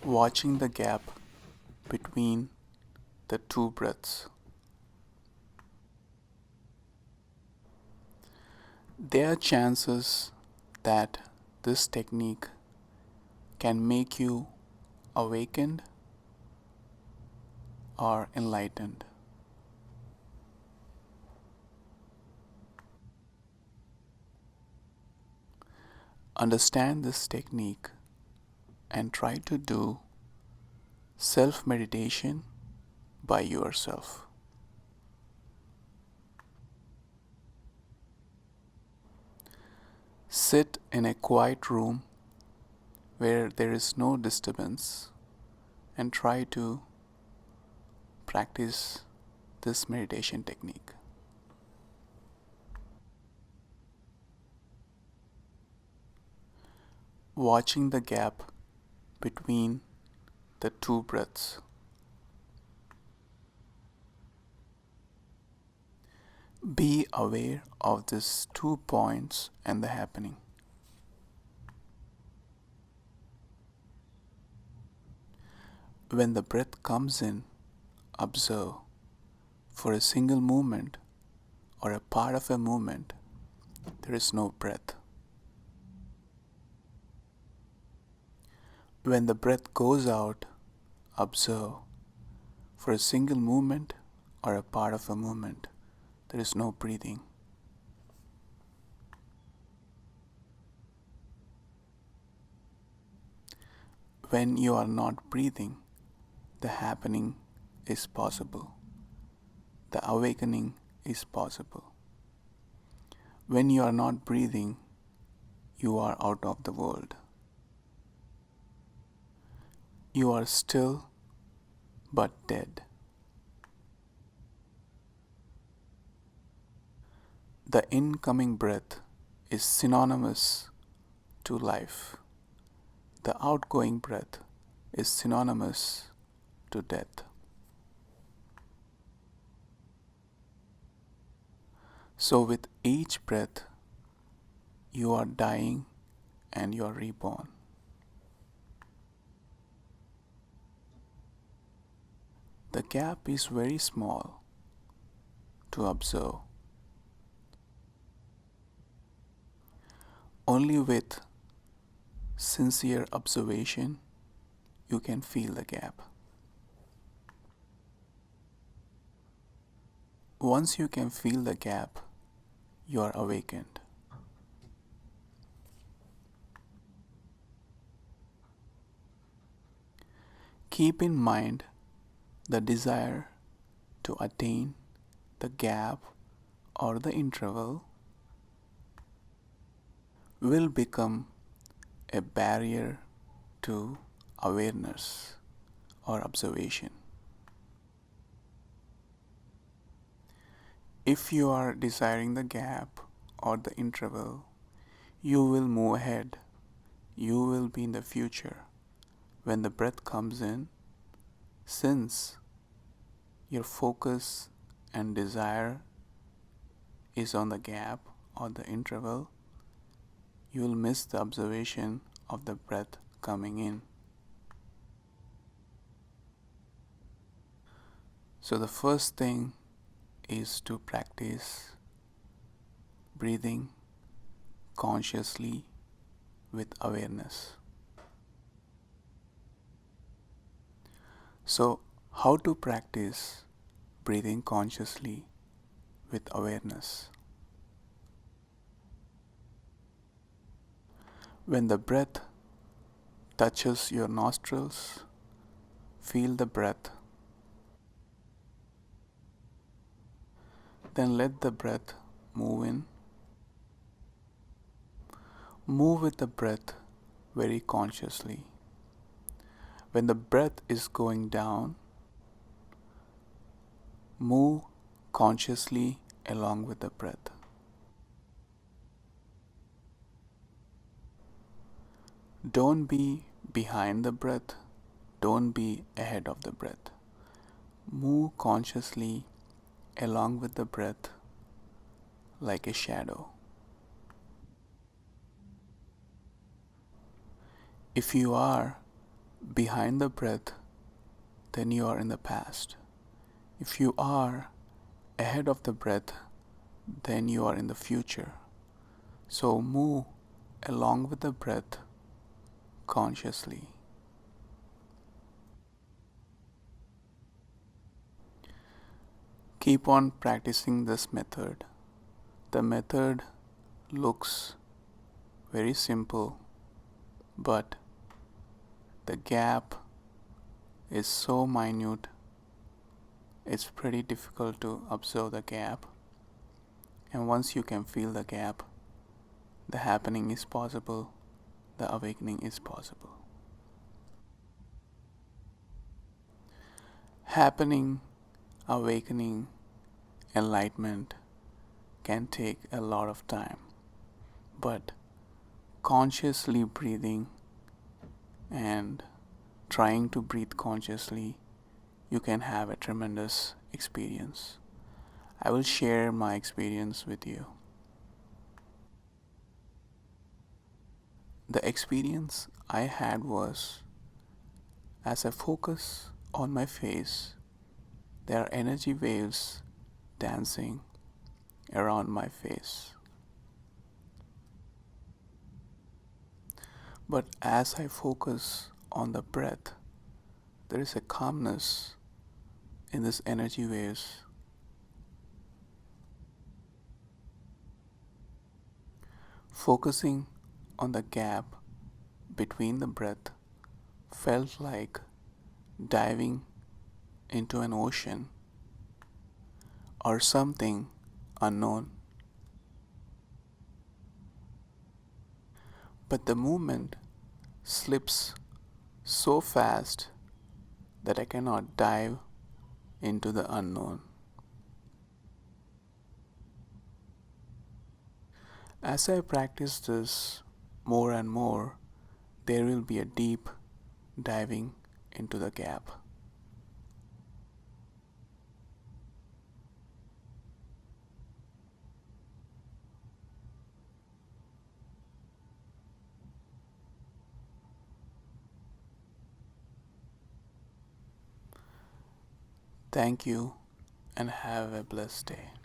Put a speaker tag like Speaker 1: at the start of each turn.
Speaker 1: watching the gap between the two breaths. There are chances that this technique can make you awakened or enlightened. Understand this technique and try to do self meditation by yourself. Sit in a quiet room where there is no disturbance and try to practice this meditation technique. Watching the gap between the two breaths. Be aware of these 2 points and the happening. When the breath comes in, observe for a single movement or a part of a movement, there is no breath. When the breath goes out, observe for a single movement or a part of a movement, there is no breathing. When you are not breathing, the happening is possible. The awakening is possible. When you are not breathing, you are out of the world. You are still but dead. The incoming breath is synonymous to life. The outgoing breath is synonymous to death. So, with each breath, you are dying and you are reborn. The gap is very small to observe. Only with sincere observation you can feel the gap. Once you can feel the gap, you are awakened. Keep in mind the desire to attain the gap or the interval will become a barrier to awareness or observation. If you are desiring the gap or the interval, you will move ahead. You will be in the future when the breath comes in, since your focus and desire is on the gap or the interval, you will miss the observation of the breath coming in. So the first thing is to practice breathing consciously with awareness. So, how to practice breathing consciously with awareness? When the breath touches your nostrils, feel the breath. Then let the breath move in. Move with the breath very consciously. When the breath is going down, move consciously along with the breath. Don't be behind the breath, don't be ahead of the breath. Move consciously along with the breath like a shadow. If you are behind the breath, then you are in the past. If you are ahead of the breath, then you are in the future. So move along with the breath consciously. Keep on practicing this method. The method looks very simple, but the gap is so minute, it's pretty difficult to observe the gap. And once you can feel the gap, the happening is possible, the awakening is possible. Happening, awakening, enlightenment can take a lot of time, but consciously breathing and trying to breathe consciously, you can have a tremendous experience. I will share my experience with you. The experience I had was, as I focus on my face, there are energy waves dancing around my face. But as I focus on the breath, there is a calmness in these energy waves. Focusing on the gap between the breath felt like diving into an ocean or something unknown. But the movement slips so fast that I cannot dive into the unknown. As I practice this more and more, there will be a deep diving into the gap. Thank you and have a blessed day.